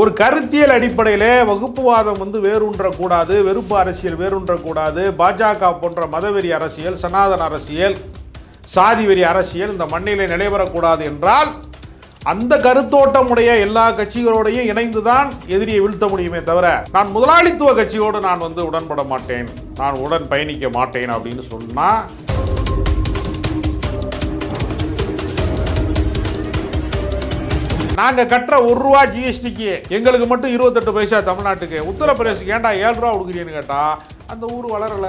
ஒரு கருத்தியல் அடிப்படையிலே வகுப்புவாதம் வேரூன்றக்கூடாது, வெறுப்பு அரசியல் வேரூன்றக்கூடாது, பாஜக போன்ற மதவெறி அரசியல், சனாதன அரசியல், சாதி வெறி அரசியல் இந்த மண்ணிலே நிலைவரக்கூடாது என்றால் அந்த கருத்தோட்டமுடைய எல்லா கட்சிகளோடையும் இணைந்துதான் எதிரியை வீழ்த்த முடியுமே தவிர, நான் முதலாளித்துவ கட்சியோடு நான் உடன்பட மாட்டேன், நான் உடன் பயணிக்க மாட்டேன் அப்படின்னு சொன்னா நாங்க கட்டுற ₹1 ஜிஎஸ்டிக்கு எங்களுக்கு மட்டும் 28 பைசா தமிழ்நாட்டுக்கு, உத்தரப்பிரதேசுக்கு ஏன்டா 7 ரூபா கொடுக்குறீன்னு கேட்டா அந்த ஊர் வளரல.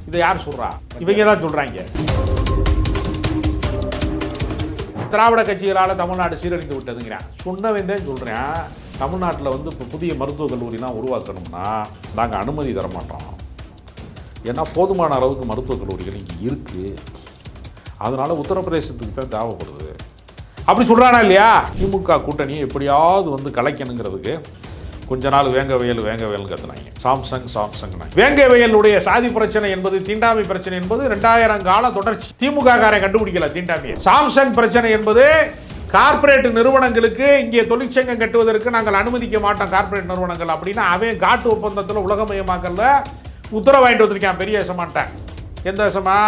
இதை யார் சொல்றா? இவங்க தான் சொல்றாங்க. திராவிட கட்சிகளால் தமிழ்நாடு சீரழிந்து விட்டதுங்கிறேன். சொன்னவன் தான் சொல்றேன். தமிழ்நாட்டில் இப்போ புதிய மருத்துவக் கல்லூரிலாம் உருவாக்கணும்னா நாங்கள் அனுமதி தர மாட்டோம். ஏன்னா போதுமான அளவுக்கு மருத்துவக் கல்லூரிகள் இங்கே இருக்குது. அதனால் உத்தரப்பிரதேசத்துக்கு தான் தேவைப்படுது அப்படி சொல்கிறானா இல்லையா? திமுக கூட்டணியை எப்படியாவது கலைக்கணுங்கிறதுக்கு கொஞ்ச நாள் வேங்க வயல்னு கத்துனாங்க. சாம்சங் வேங்க வயலுடைய சாதி பிரச்சனை என்பது, தீண்டாமை பிரச்சனை என்பது 2000 கால தொடர்ச்சி. திமுக காரன் கண்டுபிடிக்கல தீண்டாமையை. சாம்சங் பிரச்சனை என்பது கார்ப்பரேட் நிறுவனங்களுக்கு இங்கே தொழிற்சங்கம் கட்டுவதற்கு நாங்கள் அனுமதிக்க மாட்டோம் கார்ப்பரேட் நிறுவனங்கள் அப்படின்னு அவன் காட்டு ஒப்பந்தத்தில் உலகமயமாக்கல உத்தரவு வாங்கிட்டு வந்திருக்கான். பெரிய தேசமாட்டேன். எந்த தேசமா?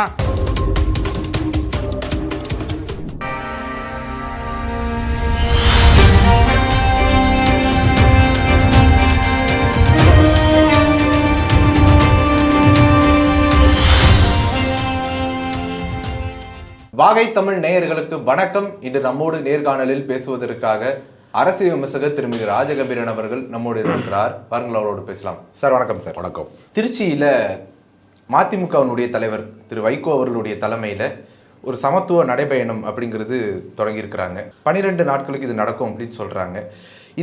வாகை தமிழ் நேயர்களுக்கு வணக்கம். இன்று நம்மோடு நேர்காணலில் பேசுவதற்காக அரசியல் விமர்சகர் திருமதி ராஜகம்பீரன் அவர்கள் நம்மோடு இருக்கிறார். பாருங்கள், அவரோடு பேசலாம். சார் வணக்கம். சார் வணக்கம். திருச்சியில் மதிமுகவினுடைய தலைவர் திரு வைகோ அவர்களுடைய தலைமையில் ஒரு சமத்துவ நடைபயணம் அப்படிங்கிறது தொடங்கியிருக்கிறாங்க. 12 நாட்களுக்கு இது நடக்கும் அப்படின்னு சொல்கிறாங்க.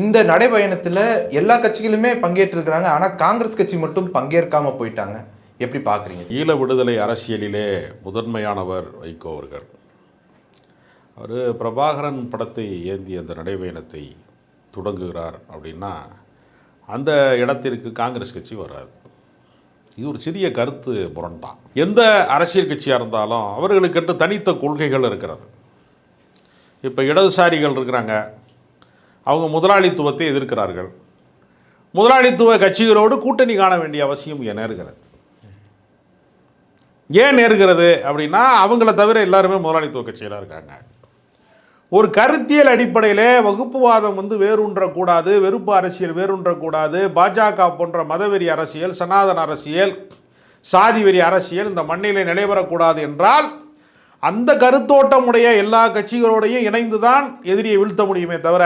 இந்த நடைபயணத்தில் எல்லா கட்சிகளுமே பங்கேற்றிருக்கிறாங்க. ஆனால் காங்கிரஸ் கட்சி மட்டும் பங்கேற்காமல் போயிட்டாங்க. எப்படி பார்க்குறீங்க? ஈழ விடுதலை அரசியலிலே முதன்மையானவர் வைகோ அவர்கள். அவர் பிரபாகரன் படத்தை ஏந்தி அந்த நடைபயணத்தை தொடங்குகிறார் அப்படின்னா அந்த இடத்திற்கு காங்கிரஸ் கட்சி வராது. இது ஒரு சிறிய கருத்து முரண்தான். எந்த அரசியல் கட்சியாக இருந்தாலும் அவர்களுக்கென்று தனித்த கொள்கைகள் இருக்கிறது. இப்போ இடதுசாரிகள் இருக்கிறாங்க, அவங்க முதலாளித்துவத்தை எதிர்க்கிறார்கள். முதலாளித்துவ கட்சிகளோடு கூட்டணி காண வேண்டிய அவசியம் என்ன இருக்கிறது? ஏன் நேர்கிறது அப்படின்னா அவங்கள தவிர எல்லாருமே முதலாளித்துவ கட்சியில் இருக்காங்க. ஒரு கருத்தியல் அடிப்படையிலே வகுப்புவாதம் வேரூன்றக்கூடாது, வெறுப்பு அரசியல் வேரூன்றக்கூடாது, பாஜக போன்ற மதவெறி அரசியல், சனாதன அரசியல், சாதி வெறி அரசியல் இந்த மண்ணிலே நிலைவரக்கூடாது என்றால் அந்த கருத்தோட்டமுடைய எல்லா கட்சிகளோடையும் இணைந்துதான் எதிரியை வீழ்த்த முடியுமே தவிர,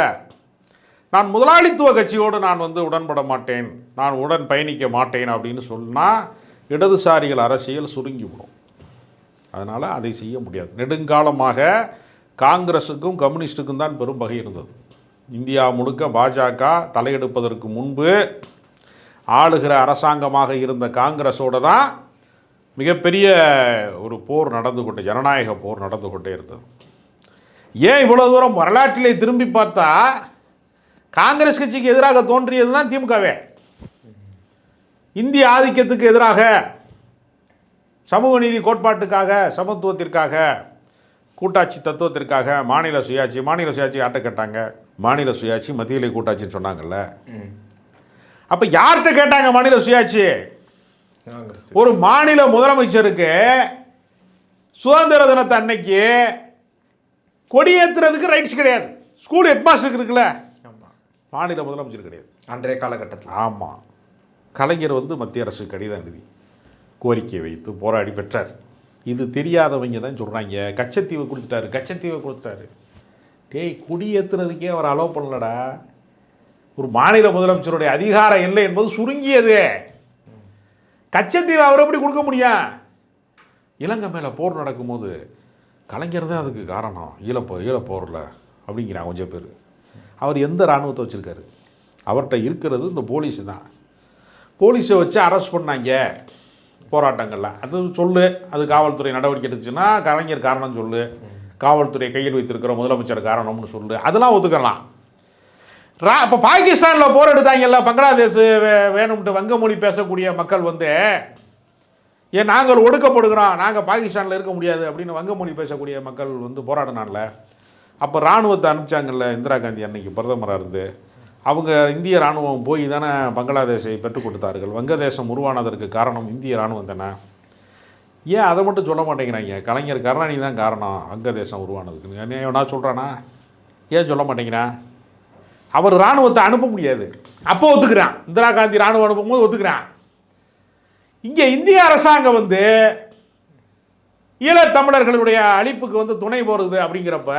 நான் முதலாளித்துவ கட்சியோடு நான் உடன்பட மாட்டேன், நான் உடன் பயணிக்க மாட்டேன் அப்படின்னு சொன்னால் இடதுசாரிகள் அரசியல் சுருங்கிவிடும். அதனால் அதை செய்ய முடியாது. நெடுங்காலமாக காங்கிரஸுக்கும் கம்யூனிஸ்டுக்கும் தான் பெரும் பகை இருந்தது. இந்தியா முழுக்க பாஜக தலையெடுப்பதற்கு முன்பு ஆளுகிற அரசாங்கமாக இருந்த காங்கிரஸோடு தான் மிகப்பெரிய ஒரு போர் நடந்து கொண்டே, ஜனநாயக போர் நடந்து கொண்டே இருந்தது. ஏன் இவ்வளோ தூரம் வரலாற்றிலே திரும்பி பார்த்தா காங்கிரஸ் கட்சிக்கு எதிராக தோன்றியது தான் திமுகவே. இந்திய ஆதிக்கத்துக்கு எதிராக, சமூக நீதி கோட்பாட்டுக்காக, சமத்துவத்திற்காக, கூட்டாட்சி தத்துவத்திற்காக, மாநில சுயாட்சி ஆட்ட கேட்டாங்க. மாநில சுயாட்சி மத்தியிலே கூட்டாட்சின்னு சொன்னாங்கல்ல. அப்போ யார்கிட்ட கேட்டாங்க மாநில சுயாட்சி? ஒரு மாநில முதலமைச்சருக்கு சுதந்திர தினத்தை அன்னைக்கு கொடியேற்றுறதுக்கு ரைட்ஸ் கிடையாது. ஸ்கூல் ஹெட்மாஸ்டருக்கு இருக்குல்ல, மாநில முதலமைச்சர் கிடையாது அன்றைய காலகட்டத்தில். ஆமாம். கலைஞர் மத்திய அரசு கடிதம் எழுதி கோரிக்கை வைத்து போராடி பெற்றார். இது தெரியாதவங்க தான் சொல்கிறாங்க கச்சத்தீவை கொடுத்துட்டாரு. டேய், குடியேற்றுறதுக்கே அவர் அலோவ் பண்ணலடா. ஒரு மாநில முதலமைச்சருடைய அதிகார எல்லை என்பது சுருங்கியது. கச்சத்தீவை அவர் எப்படி கொடுக்க முடியும்? இலங்கை மேலே போர் நடக்கும்போது கலைஞர் தான் அதுக்கு காரணம், ஈழப்போரில் அப்படிங்கிறாங்க கொஞ்சம் பேர். அவர் எந்த இராணுவத்தை வச்சுருக்காரு? அவர்கிட்ட இருக்கிறது இந்த போலீஸு தான். போலீஸை வச்சு அரெஸ்ட் பண்ணாங்க போராட்டங்களில். அது சொல்லு, அது காவல்துறை நடவடிக்கை எடுத்துச்சுன்னா கலைஞர் காரணம் சொல்லு, காவல்துறை கையில் வைத்திருக்கிற முதலமைச்சர் காரணம்னு சொல்லு, அதெல்லாம் ஒத்துக்கலாம். இப்போ பாகிஸ்தானில் போர் எடுத்தாங்கல்ல, பங்களாதேஷ் வேணும்ட்டு வங்க மொழி பேசக்கூடிய மக்கள் ஏன் நாங்கள் ஒடுக்கப்படுகிறோம், நாங்கள் பாகிஸ்தானில் இருக்க முடியாது அப்படின்னு வங்க மொழி பேசக்கூடிய மக்கள் போராடினால அப்போ இராணுவத்தை அனுப்பிச்சாங்கல்ல இந்திரா காந்தி அன்னைக்கு பிரதமராக இருந்து. அவங்க இந்திய இராணுவம் போய் தானே பங்களாதேஷை பெற்றுக் கொடுத்தார்கள். வங்கதேசம் உருவானதற்கு காரணம் இந்திய இராணுவம் தானே. ஏன் அதை மட்டும் சொல்ல மாட்டேங்கிறாங்க? கலைஞர் கருணாநிதி தான் காரணம் வங்கதேசம் உருவானதுக்கு. என்ன சொல்கிறானா? ஏன் சொல்ல மாட்டேங்கிறான்? அவர் இராணுவத்தை அனுப்ப முடியாது, அப்போ ஒத்துக்கிறான். இந்திரா காந்தி இராணுவம் அனுப்பும்போது ஒத்துக்கிறான். இங்கே இந்திய அரசாங்கம் வந்து ஈழத்தமிழர்களுடைய அழிப்புக்கு வந்து துணை போகிறது அப்படிங்கிறப்ப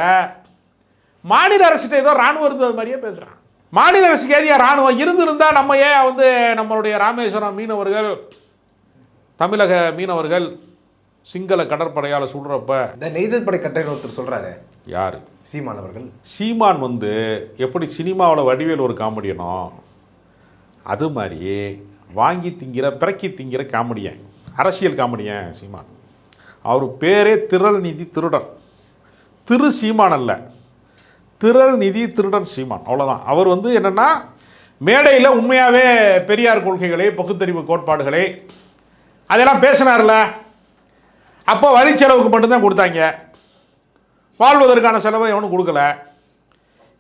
மாநில அரசுகிட்ட ஏதோ இராணுவம் இருந்தது மாதிரியே பேசுகிறான். மாநில அரசுக்கு ஏதியா இராணுவம் இருந்திருந்தால் நம்ம ஏன் வந்து நம்மளுடைய ராமேஸ்வரம் மீனவர்கள், தமிழக மீனவர்கள் சிங்கள கடற்படையால் சுடுறப்ப இந்த நெய்தல் படை கட்டைன்னு ஒருத்தர் சொல்கிறாரு. யார்? சீமான் அவர்கள். சீமான் வந்து எப்படி சினிமாவில் வடிவேல் ஒரு காமெடியனோ அது மாதிரி வாங்கி திங்கிற பிறக்கி திங்கிற காமெடியன், அரசியல் காமெடியன் சீமான். அவர் பேரே திரள் நிதி திருடன். திரு சீமான் அல்ல, திரள் நிதி திருடன் சீமான், அவ்வளோதான். அவர் வந்து என்னென்னா மேடையில் உண்மையாகவே பெரியார் கொள்கைகளை, பகுத்தறிவு கோட்பாடுகளை அதெல்லாம் பேசினார்ல. அப்போ வரிச்செலவுக்கு மட்டும்தான் கொடுத்தாங்க, வாழ்வதற்கான செலவை எவனும் கொடுக்கல.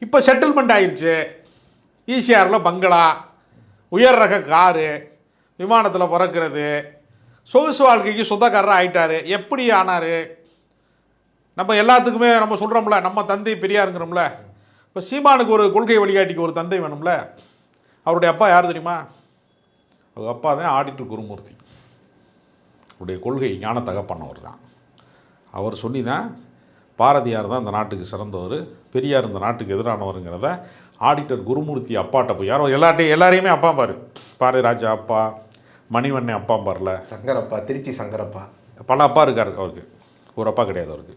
இப்போ செட்டில்மெண்ட் ஆயிடுச்சு. ஈசிஆரில் பங்களா, உயர் ரக காரு, விமானத்தில் பறக்கிறது, சொகுசு வாழ்க்கைக்கு சொந்தக்காரராக ஆயிட்டார். எப்படி ஆனார்? நம்ம எல்லாத்துக்குமே நம்ம சொல்கிறோம்ல, நம்ம தந்தை பெரியாருங்கிறோம்ல. இப்போ சீமானுக்கு ஒரு கொள்கை வழிகாட்டிக்கு ஒரு தந்தை வேணும்ல. அவருடைய அப்பா யார் தெரியுமா? அவங்க அப்பா தான் ஆடிட்டர் குருமூர்த்தி. அவருடைய கொள்கை ஞான தகப்பனவர் தான். அவர் சொல்லி தான் பாரதியார் தான் இந்த நாட்டுக்கு சிறந்தவர், பெரியார் இந்த நாட்டுக்கு எதிரானவருங்கிறத ஆடிட்டர் குருமூர்த்தி அப்பாட்ட போய் யாரோ எல்லாரையுமே அப்பா பாரு. பாரதிராஜா அப்பா, மணிவண்ணே அப்பா பாருல, சங்கரப்பா, திருச்சி சங்கரப்பா, பல அப்பா இருக்கார் அவருக்கு. ஒரு அப்பா கிடையாது அவருக்கு.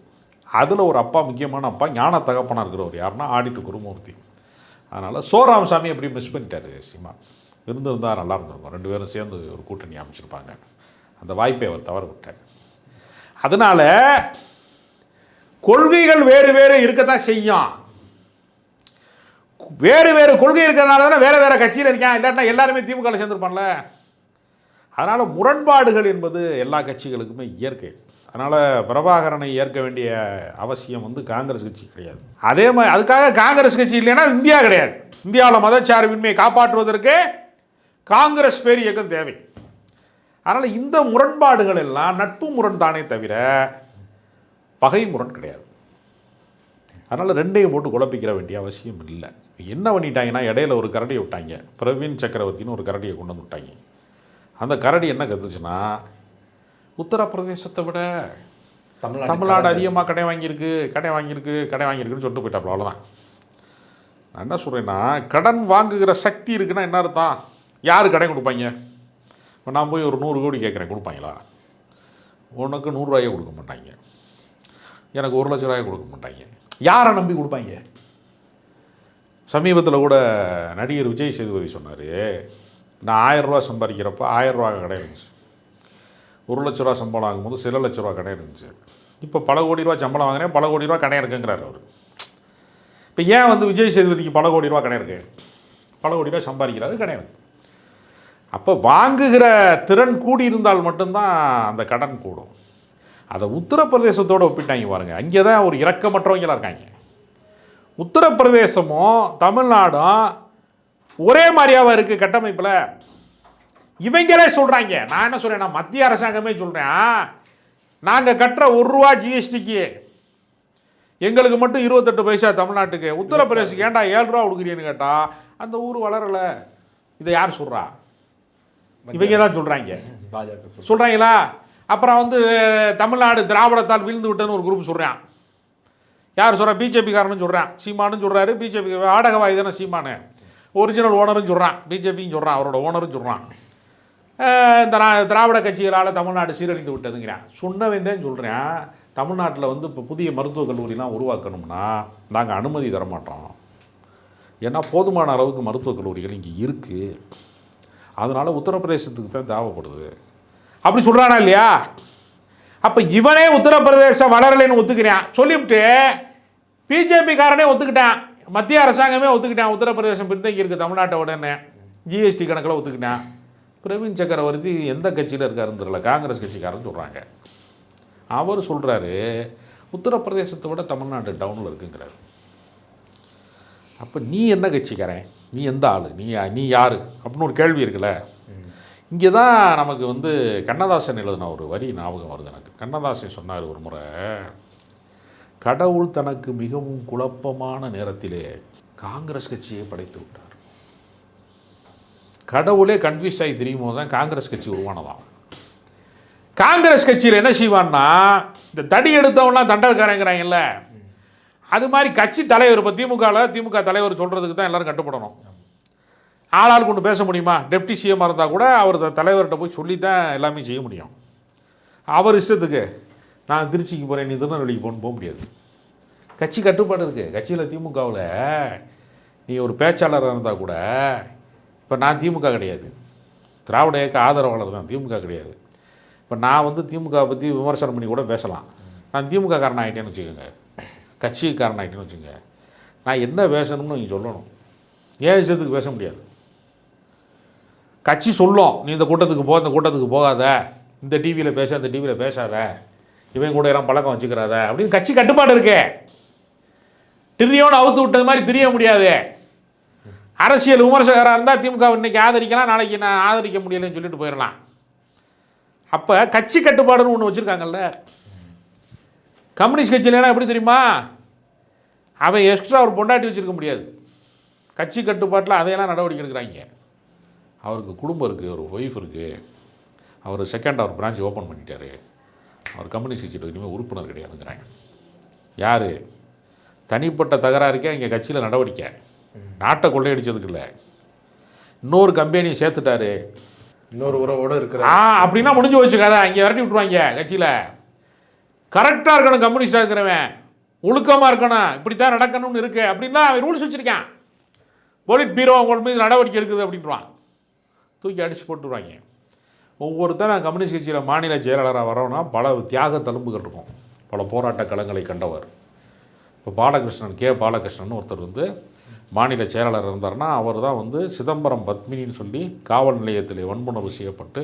அதில் ஒரு அப்பா, முக்கியமான அப்பா, ஞான தகப்பனாக இருக்கிறவர் யாருன்னா ஆடிட்டர் குருமூர்த்தி. அதனால் சோராமசாமி எப்படி மிஸ் பண்ணிட்டார் சீமான். இருந்திருந்தால் நல்லா இருந்திருக்கும், ரெண்டு பேரும் சேர்ந்து ஒரு கூட்டணி அமைச்சிருப்பாங்க. அந்த வாய்ப்பை அவர் தவற விட்டார். அதனால் கொள்கைகள் வேறு வேறு இருக்கத்தான் செய்யும். வேறு வேறு கொள்கை இருக்கிறதுனால தானே வேறு வேறு கட்சியில் இருக்கான். இல்லாட்டா எல்லாருமே திமுகவில் சேர்ந்துருப்பான்ல. அதனால் முரண்பாடுகள் என்பது எல்லா கட்சிகளுக்குமே இயற்கை. அதனால் பிரபாகரனை ஏற்க வேண்டிய அவசியம் வந்து காங்கிரஸ் கட்சி கிடையாது. அதே மாதிரி அதுக்காக காங்கிரஸ் கட்சி இல்லைன்னா இந்தியா கிடையாது. இந்தியாவில் மதச்சார்பின்மையை காப்பாற்றுவதற்கு காங்கிரஸ் பேர் இயக்கம் தேவை. அதனால் இந்த முரண்பாடுகள் எல்லாம் நட்பு முரண் தானே தவிர பகை முரண் கிடையாது. அதனால் ரெண்டையும் போட்டு குழப்பிக்கிற வேண்டிய அவசியம் இல்லை. என்ன பண்ணிட்டாங்கன்னா, இடையில ஒரு கரடியை விட்டாங்க, பிரவீன் சக்கரவர்த்தின்னு ஒரு கரடியை கொண்டு வந்து விட்டாங்க. அந்த கரடி என்ன கற்றுச்சுன்னா, உத்தரப்பிரதேசத்தை விட தமிழ்நாடு அதிகமாக கடை வாங்கியிருக்குன்னு சொல்லிட்டு போயிட்டாப்புல. அவ்வளோதான். நான் என்ன சொல்கிறேன்னா, கடன் வாங்குகிற சக்தி இருக்குன்னா என்ன அர்த்தம்? யார் கடன் கொடுப்பாங்க? இப்போ நான் போய் ஒரு 100 கோடி கேட்குறேன், கொடுப்பாங்களா? உனக்கு 100 ரூபாயே கொடுக்க மாட்டாங்க, எனக்கு 1 லட்ச ரூபாயை கொடுக்க மாட்டாங்க. யாரை நம்பி கொடுப்பாங்க? சமீபத்தில் கூட நடிகர் விஜய் சேதுபதி சொன்னார், நான் 1000 ரூபா சம்பாதிக்கிறப்ப 1000 ரூபா கடை இருந்துச்சு, 1 லட்ச ரூபா சம்பளம் ஆகும்போது சில லட்ச ரூபா கடை இருந்துச்சு, இப்போ பல கோடி ரூபா சம்பளம் வாங்குறேன், பல கோடி ரூபா கடை இருக்குங்கிறார் அவர். இப்போ ஏன் வந்து விஜய் சேதுபதிக்கு பல கோடி ரூபா கடை இருக்கு? பல கோடி ரூபா சம்பாதிக்கிறாரு, கடை இருக்கு. அப்போ வாங்குகிற திறன் கூடி இருந்தால் மட்டும்தான் அந்த கடன் கூடும். அதை உத்தரப்பிரதேசத்தோடு ஒப்பிட்டாங்க பாருங்கள். அங்கே தான் ஒரு இரக்கமற்றவங்களாக இருக்காங்க. உத்தரப்பிரதேசமும் தமிழ்நாடும் ஒரே மாதிரியாவா இருக்குது கட்டமைப்பில். இவங்களே சொல்கிறாங்க. நான் என்ன சொல்கிறேன், நான் மத்திய அரசாங்கமே சொல்கிறேன், நாங்கள் கட்டுற 1 ரூபா ஜிஎஸ்டிக்கு எங்களுக்கு மட்டும் 28 பைசா தமிழ்நாட்டுக்கு, உத்தரப்பிரதேசத்துக்கு ஏன்டா 7 ரூபா கொடுக்குறீன்னு கேட்டால் அந்த ஊர் வளரலை. இதை யார் சொல்கிறா? இவங்க தான் சொல்கிறாங்க. சொல்கிறாங்களா? அப்புறம் வந்து தமிழ்நாடு திராவிடத்தால் வீழ்ந்து விட்டேன்னு ஒரு குரூப் சொல்கிறான். யார் சொல்கிறா? பிஜேபிக்காரன்னு சொல்கிறான். சீமானும் சொல்கிறாரு, பிஜேபி ஆடகவாய் தானே சீமானு, ஒரிஜினல் ஓனரும் சொல்கிறான், பிஜேபியும் சொல்கிறான், அவரோட ஓனரும் சொல்கிறான். இந்த திராவிட கட்சிகளால் தமிழ்நாடு சீரழிந்து விட்டதுங்கிறான். சொன்னவன் தான் சொல்கிறேன், தமிழ்நாட்டில் வந்து இப்போ புதிய மருத்துவக் கல்லூரிலாம் உருவாக்கணும்னா நாங்கள் அனுமதி தரமாட்டோம். ஏன்னா போதுமான அளவுக்கு மருத்துவக் கல்லூரிகள் இங்கே இருக்குது, அதனால் உத்தரப்பிரதேசத்துக்கு தான் தேவைப்படுது அப்படி சொல்கிறானா இல்லையா? அப்போ இவனே உத்தரப்பிரதேசம் வளரலைன்னு ஒத்துக்கிறான். சொல்லிவிட்டு பிஜேபிக்காரனே ஒத்துக்கிட்டான், மத்திய அரசாங்கமே ஒத்துக்கிட்டான் உத்தரப்பிரதேசம் பின்தங்கி இருக்குது தமிழ்நாட்டை உடனே ஜிஎஸ்டி கணக்கில் ஒத்துக்கிட்டான். பிரவீன் சக்கரவர்த்தி எந்த கட்சியில் இருக்காருன்னு தெரியல, காங்கிரஸ் கட்சிக்காரன்னு சொல்கிறாங்க. அவர் சொல்கிறாரு உத்தரப்பிரதேசத்தை விட தமிழ்நாடு டவுனில் இருக்குங்கிறார். அப்போ நீ என்ன கட்சிக்காரன், நீ எந்த ஆள், நீ யார் அப்படின்னு ஒரு கேள்வி இருக்குல்ல. இங்கே தான் நமக்கு வந்து கண்ணதாசன் எழுதின ஒரு வரி ஞாபகம் வருது எனக்கு. கண்ணதாசன் சொன்னார் ஒரு முறை, கடவுள் தனக்கு மிகவும் குழப்பமான நேரத்திலே காங்கிரஸ் கட்சியை படைத்து விட்டார். கடவுளே கன்ஃபியூஸ் ஆகி தெரியும் போது தான் காங்கிரஸ் கட்சி உருவானதான். காங்கிரஸ் கட்சியில் என்ன செய்வான்னா, இந்த தடி எடுத்தவங்களாம் தண்டல்காரங்கிறாங்கல்ல, அது மாதிரி கட்சி தலைவர், இப்போ திமுக தலைவர் சொல்கிறதுக்கு தான் எல்லோரும் கட்டுப்படணும். ஆளாள் கொண்டு பேச முடியுமா? டெப்டி சிஎம்மாக இருந்தால் கூட அவர் தலைவர்கிட்ட போய் சொல்லி தான் எல்லாமே செய்ய முடியும். அவர் இஷ்டத்துக்கு நான் திருச்சிக்கு போகிறேன், நீ திருநெல்வேலிக்கு போக முடியாது. கட்சி கட்டுப்பாடு இருக்குது. கட்சியில் திமுகவில் நீ ஒரு பேச்சாளராக இருந்தால் கூட, இப்போ நான் திமுக கிடையாது, திராவிட இயக்க ஆதரவாளர் தான், திமுக கிடையாது. இப்போ நான் வந்து திமுக பற்றி விமர்சனம் பண்ணி கூட பேசலாம். நான் திமுக காரன் ஆகிட்டேன்னு வச்சுக்கோங்க, கட்சிக்காரன் ஆகிட்டேன்னு வச்சுக்கோங்க, நான் என்ன பேசணும்னு நீங்கள் சொல்லணும். ஏன் விஷயத்துக்கு பேச முடியாது. கட்சி சொல்லும், நீ இந்த கூட்டத்துக்கு போ, இந்த கூட்டத்துக்கு போகாத, இந்த டிவியில் பேச, இந்த டிவியில் பேசாத, இவன் கூட எல்லாம் பழக்கம் வச்சுக்கிறாத அப்படின்னு கட்சி கட்டுப்பாடு இருக்கு. திரியோன்னு அவுத்து விட்டது மாதிரி தெரிய முடியாது. அரசியல் விமர்சகராக இருந்தால் திமுக இன்னைக்கு ஆதரிக்கலாம், நாளைக்கு நான் ஆதரிக்க முடியலைன்னு சொல்லிட்டு போயிடலாம். அப்போ கட்சி கட்டுப்பாடுன்னு ஒன்று வச்சுருக்காங்கல்ல. கம்யூனிஸ்ட் கட்சியிலலாம் எப்படி தெரியுமா, அவன் எக்ஸ்ட்ரா ஒரு பொண்டாட்டி வச்சுருக்க முடியாது. கட்சி கட்டுப்பாட்டில் அதையெல்லாம் நடவடிக்கை எடுக்கிறாங்க. அவருக்கு குடும்பம் இருக்குது, ஒரு ஒய்ஃப் இருக்குது, அவர் செகண்ட் பிரான்ச் ஓப்பன் பண்ணிட்டார், அவர் கம்யூனிஸ்ட் கட்சியில் இனிமேல் உறுப்பினர் கிடையாதுங்கிறாங்க. யார்? தனிப்பட்ட தகராறுக்கே இங்கே கட்சியில் நடவடிக்கை. நாட்டை கொள்ளையடிச்சதுக்கு இல்லை, இன்னொரு கம்பெனியை சேர்த்துட்டாரு, இன்னொரு உறவோடு இருக்கிற அப்படின்னா முடிஞ்சு வச்சுக்காத, இங்கே விரட்டி விட்டுருவாங்க. கட்சியில் கரெக்டாக இருக்கணும், கம்யூனிஸ்டாக இருக்கிறவன் ஒழுக்கமாக இருக்கணும், இப்படித்தான் நடக்கணும்னு இருக்கு அப்படின்னா அவன் ரூல்ஸ் வச்சுருக்கான். போலிட் பீரோ அவங்க மீது நடவடிக்கை எடுக்குது அப்படின்றான், தூக்கி அடித்து போட்டுருவாங்க. ஒவ்வொருத்தரும் கம்யூனிஸ்ட் கட்சியில் மாநில செயலாளராக வரோன்னா பல தியாக தழும்புகள் இருக்கும், பல போராட்ட களங்களை கண்டவர். இப்போ பாலகிருஷ்ணன் ஒருத்தர் வந்து மாநில செயலாளர் இருந்தார்னா, அவர் தான் வந்து சிதம்பரம் பத்மினின்னு சொல்லி காவல் நிலையத்தில் வன்புணர்வு செய்யப்பட்டு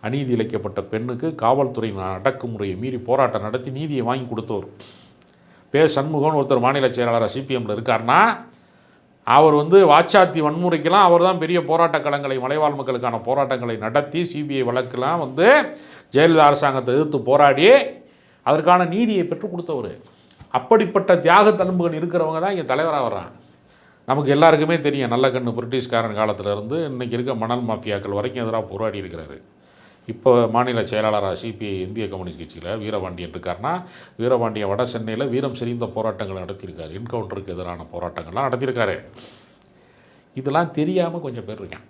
அநீதி இழைக்கப்பட்ட பெண்ணுக்கு காவல்துறை அடக்குமுறையை மீறி போராட்டம் நடத்தி நீதியை வாங்கி கொடுத்தவர். சண்முகம்னு ஒருத்தர் மாநில செயலாளராக சிபிஎம்மில் இருக்கார்னா, அவர் வந்து வாச்சாத்தி வன்முறைக்கெல்லாம் அவர் தான் பெரிய போராட்ட களங்களை, மலைவாழ் மக்களுக்கான போராட்டங்களை நடத்தி சிபிஐ வழக்கெல்லாம் வந்து ஜெயலலிதா அரசாங்கத்தை எதிர்த்து போராடி அதற்கான நீதியை பெற்றுக் கொடுத்தவர். அப்படிப்பட்ட தியாக தழும்புகள் இருக்கிறவங்க தான் இங்கே தலைவராக வர்றாங்க. நமக்கு எல்லாருக்குமே தெரியும், நல்ல கண்ணு பிரிட்டிஷ்காரன் காலத்திலேருந்து இன்றைக்கி இருக்க மணல் மாஃபியாக்கள் வரைக்கும் எதிராக போராடி இருக்கிறாரு. இப்போ மாநில செயலாளராக சிபிஐ இந்திய கம்யூனிஸ்ட் கட்சியில் வீரபாண்டியன் இருக்காருன்னா, வீரபாண்டியன் வட சென்னையில் வீரம் செறிந்த போராட்டங்கள் நடத்தியிருக்காரு, என்கவுண்டருக்கு எதிரான போராட்டங்கள்லாம் நடத்தியிருக்காரு. இதெல்லாம் தெரியாமல் கொஞ்சம் பேர் இருக்கான்.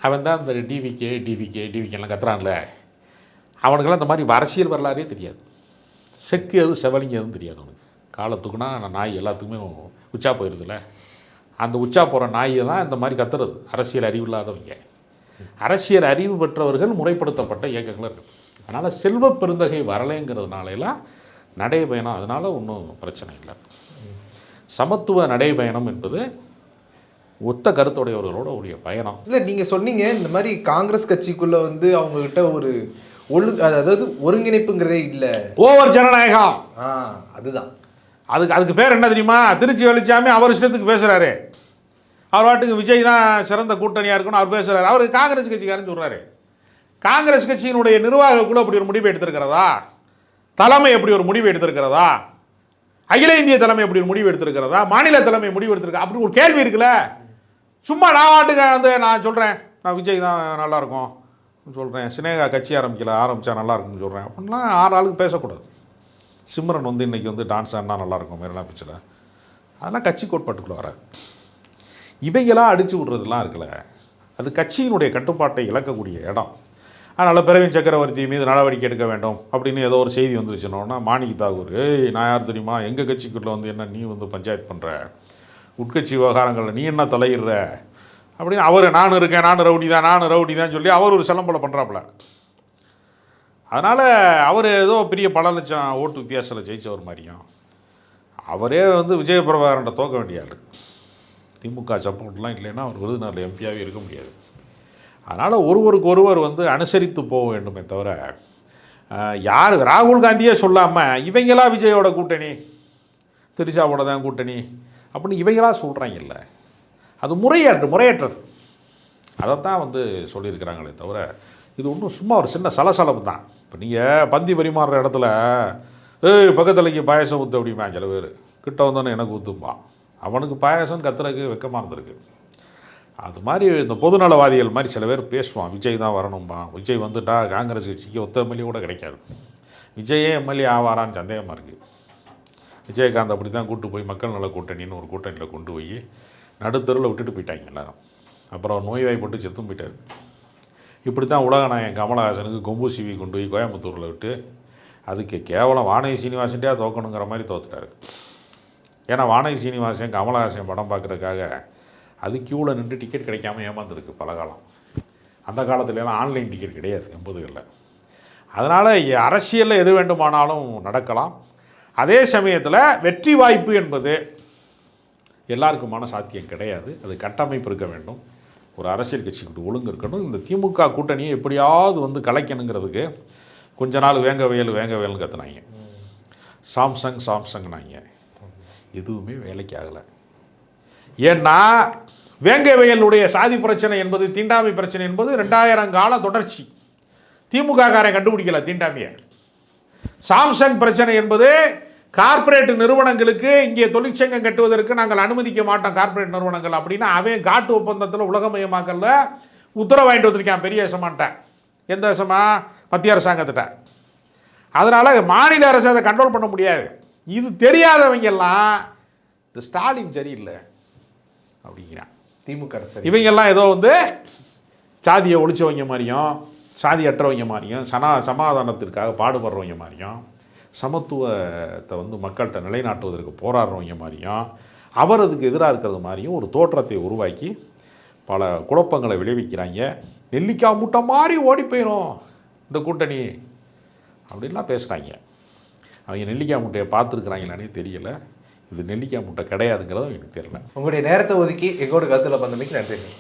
அவன் தான் இந்த டிவிகேலாம் கத்துறான்ல, அவனுக்கெல்லாம் இந்த மாதிரி அரசியல் வரலாறே தெரியாது. செக்கு எது செவலிங்க எதுவும் தெரியாது அவனுக்கு. காலத்துக்குன்னா நாய் எல்லாத்துக்குமே உச்சா போயிடுதுல்ல, அந்த உச்சா போகிற நாயை தான் இந்த மாதிரி கத்துறது அரசியல் அறிவு இல்லாதவங்க. அரசியல் அறிவு பெற்றவர்கள் முறைப்படுத்தப்பட்ட இயக்கங்கள் இருக்குது. அதனால் செல்வ பெருந்தகை வரலைங்கிறதுனாலாம் நடைபயணம், அதனால் ஒன்றும் பிரச்சனை இல்லை. சமத்துவ நடைபயணம் என்பது ஒத்த கருத்துடையவர்களோட உரிய பயணம் இல்லை. நீங்கள் சொன்னீங்க இந்த மாதிரி காங்கிரஸ் கட்சிக்குள்ளே வந்து அவங்கக்கிட்ட ஒரு அதாவது ஒருங்கிணைப்புங்கிறதே இல்லை, ஓவர் ஜனநாயகம். அதுதான் அதுக்கு பேர் என்ன தெரியுமா? திருச்சி வெளிச்சாமி அவர் இஷ்டத்துக்கு பேசுகிறாரு. அவர் வாட்டுக்கு விஜய் தான் சிறந்த கூட்டணியாக இருக்கணும் அவர் பேசுகிறார். அவர் காங்கிரஸ் கட்சிக்காரன்னு சொல்கிறாரு. காங்கிரஸ் கட்சியினுடைய நிர்வாக குழு அப்படி ஒரு முடிவு எடுத்திருக்கிறதா? தலைமை எப்படி ஒரு முடிவு எடுத்திருக்கிறதா? அகில இந்திய தலைமை எப்படி ஒரு முடிவு எடுத்திருக்கிறதா? மாநில தலைமை முடிவு எடுத்திருக்கா? அப்படி ஒரு கேள்வி இருக்குல்ல. சும்மா நான் வாட்டுக்க வந்து நான் சொல்கிறேன், நான் விஜய் தான் நல்லாயிருக்கும் சொல்கிறேன், சினேகா கட்சி ஆரம்பித்தா நல்லாயிருக்கும்னு சொல்கிறேன் அப்படின்லாம் 6 ஆளுக்கு பேசக்கூடாது. சிம்ரன் வந்து இன்றைக்கி வந்து டான்ஸ் ஆடினா நல்லாயிருக்கும் மெரினா பீச்சில், அதெல்லாம் கட்சி கோட்பாட்டுக்குள்ளே வராது. இவைகளாக அடித்து விட்றதுலாம் இருக்குல்ல, அது கட்சியினுடைய கட்டுப்பாட்டை இழக்கக்கூடிய இடம். அதனால் பிரவீன் சக்கரவர்த்தி மீது நடவடிக்கை எடுக்க வேண்டும் அப்படின்னு ஏதோ ஒரு செய்தி வந்துருச்சுனோன்னா, மாணிக் தாகூர் நான் யார் தெரியுமா, எங்கள் கட்சிக்குள்ளே வந்து என்ன நீ வந்து பஞ்சாயத்து பண்ணுற, உட்கட்சி விவகாரங்களில் நீ என்ன தலையிடுற அப்படின்னு அவர் நானும் இருக்கேன், நானும் ரவுடி தான் சொல்லி அவர் ஒரு சிலம்பலை பண்ணுறாப்புல. அதனால் அவர் ஏதோ பெரிய பல லட்சம் ஓட்டு வித்தியாசத்தில் ஜெயித்தவர் மாதிரியும், அவரே வந்து விஜயபிரபாகரன்ட்ட தோக்க வேண்டிய ஆள். திமுக சப்போர்ட்லாம் இல்லைன்னா அவர் விருதுநகரில் எம்பியாகவே இருக்க முடியாது. அதனால் ஒருவருக்கு ஒருவர் வந்து அனுசரித்து போக வேண்டுமே தவிர, யார் ராகுல் காந்தியே சொல்லாமல் இவங்களாம் விஜயோட கூட்டணி, திரிஷாவோட தான் கூட்டணி அப்படின்னு இவைகளாக சொல்கிறாங்கல்ல, அது முறையற்றது. அதைத்தான் வந்து சொல்லியிருக்கிறாங்களே தவிர இது ஒன்றும் சும்மா ஒரு சின்ன சலசலப்பு தான். இப்போ நீங்கள் பந்தி பரிமாறுற இடத்துல பக்கத்துலைக்கு பாயசம் ஊற்று அப்படிமா சில பேர், கிட்ட வந்தோன்னே எனக்கு ஊற்றும்பான். அவனுக்கு பாயசம் கத்துறதுக்கு வெக்கமாக இருந்திருக்கு. அது மாதிரி இந்த பொதுநலவாதிகள் மாதிரி சில பேர் பேசுவான், விஜய் தான் வரணும்பா, விஜய் வந்துட்டா காங்கிரஸ் கட்சிக்கு ஒத்த எம்எல்ஏ கூட கிடைக்காது, விஜயே எம்எல்ஏ ஆவாரான்னு சந்தேகமாக இருக்குது. விஜயகாந்த் அப்படி தான் கூட்டு போய் மக்கள் நல கூட்டணின்னு ஒரு கூட்டணியில் கொண்டு போய் நடுத்தருவில் விட்டுட்டு போயிட்டாங்க எல்லாரும். அப்புறம் நோய்வாய்ப்பட்டு செத்தும் போயிட்டார். இப்படி தான் உலகநாயகன் கமலஹாசனுக்கு கொம்பு சிவி கொண்டு போய் கோயம்புத்தூரில் விட்டு அதுக்கு கேவலம் வானதி சீனிவாசன்ட்டே தோக்கணுங்கிற மாதிரி தோத்துட்டார். ஏன்னா வானதி சீனிவாசன் கமலஹாசன் படம் பார்க்குறதுக்காக அது க்யூவில் நின்று டிக்கெட் கிடைக்காம ஏமாந்துருக்கு பல காலம். அந்த காலத்துலலாம் ஆன்லைன் டிக்கெட் கிடையாது 80களில். அதனால் அரசியலில் எது வேண்டுமானாலும் நடக்கலாம். அதே சமயத்தில் வெற்றி வாய்ப்பு என்பது எல்லாருக்குமான சாத்தியம் கிடையாது. அது கட்டமைப்பு இருக்க வேண்டும், ஒரு அரசியல் கட்சிக்கு ஒழுங்கு இருக்கணும். இந்த திமுக கூட்டணியை எப்படியாவது வந்து கலைக்கணுங்கிறதுக்கு கொஞ்ச நாள் வேங்க வயல்னு கற்றுனாங்க, சாம்சங்னாங்க. எதுவுமே வேலைக்கு ஆகலை. ஏன்னா வேங்க வயலுடைய சாதி பிரச்சனை என்பது, தீண்டாமை பிரச்சனை என்பது 2000 கால தொடர்ச்சி. திமுக காரன் கண்டுபிடிக்கல தீண்டாமையை. சாம்சங் பிரச்சனை என்பது கார்ப்பரேட் நிறுவனங்களுக்கு இங்கே தொழிற்சங்கம் கட்டுவதற்கு நாங்கள் அனுமதிக்க மாட்டோம் கார்ப்பரேட் நிறுவனங்கள் அப்படின்னு அவன் காட்டு ஒப்பந்தத்தில் உலகமயமாக்கல உத்தரவு வாங்கிட்டு வந்திருக்கான் பெரிய தேசமான்ட்ட. எந்த தேசமா? மத்திய அரசாங்கத்திட்ட. அதனால் மாநில அரசு அதை கண்ட்ரோல் பண்ண முடியாது. இது தெரியாதவங்க எல்லாம் இந்த ஸ்டாலின் சரியில்லை அப்படிங்கிறான், திமுக அரசு. இவங்கெல்லாம் ஏதோ வந்து சாதியை ஒழிச்சவங்க மாதிரியும், சாதி அற்றவங்க மாதிரியும், சமாதானத்திற்காக பாடுபடுறவங்க மாதிரியும், சமத்துவத்தை வந்து மக்கள்கிட்ட நிலைநாட்டுவதற்கு போராடுறவங்க மாதிரியும், அவர் அதுக்கு எதிராக இருக்கிறது மாதிரியும் ஒரு தோற்றத்தை உருவாக்கி பல குழப்பங்களை விளைவிக்கிறாங்க. நெல்லிக்காய் மூட்டை மாதிரி ஓடி போயிடும் இந்த கூட்டணி அப்படின்லாம் பேசுகிறாங்க. அவங்க நெல்லிக்காய் முட்டையை பார்த்துருக்குறாங்களானே தெரியல. இது நெல்லிக்காய் முட்டை கிடையாதுங்கிறதும் எனக்கு தெரியல. உங்களுடைய நேரத்தை ஒதுக்கி எங்களோட கருத்தில் பந்தமைக்கு நன்றி சார்.